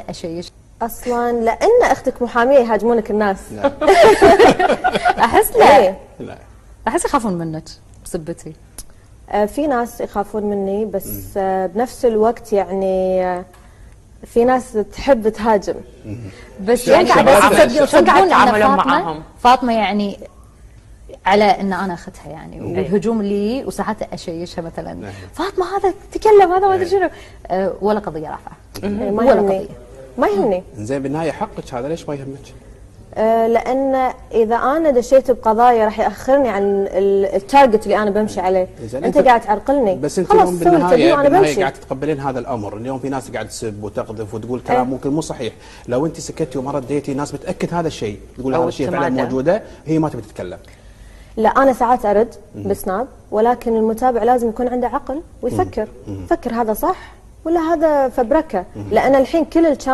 اشيش اصلا لان اختك محاميه يهاجمونك الناس. لا. احس لا لا. احس يخافون منك بسبتي. في ناس يخافون مني بس بنفس الوقت يعني في ناس تحب تهاجم. بس يعني تصدقون تعاملون ان معاهم؟ فاطمه يعني على ان انا اختها يعني والهجوم لي وساعات اشيشها مثلا فاطمه هذا تكلم هذا ما ادري شنو ولا قضيه رافعه ما ولا يهمني قضيه. ما يهمني. زين بالنهايه حقك هذا، ليش ما يهمك؟ لان اذا انا دشيت بقضايا راح ياخرني عن التارجت اللي انا بمشي عليه. انت قاعد تعرقلني بس انت خلاص اليوم سوي بالنهايه وانا بمشي. قاعد تتقبلين هذا الامر. اليوم في ناس قاعد تسب وتقذف وتقول كلام ممكن مو صحيح. لو انت سكتي وما رديتي ناس بتاكد هذا الشيء، تقول هذا الشيء فعلا موجوده، هي ما تبي تتكلم. لا انا ساعات ارد بسناب، ولكن المتابع لازم يكون عنده عقل ويفكر. فكر هذا صح ولا هذا فبركه، لان الحين كل الشان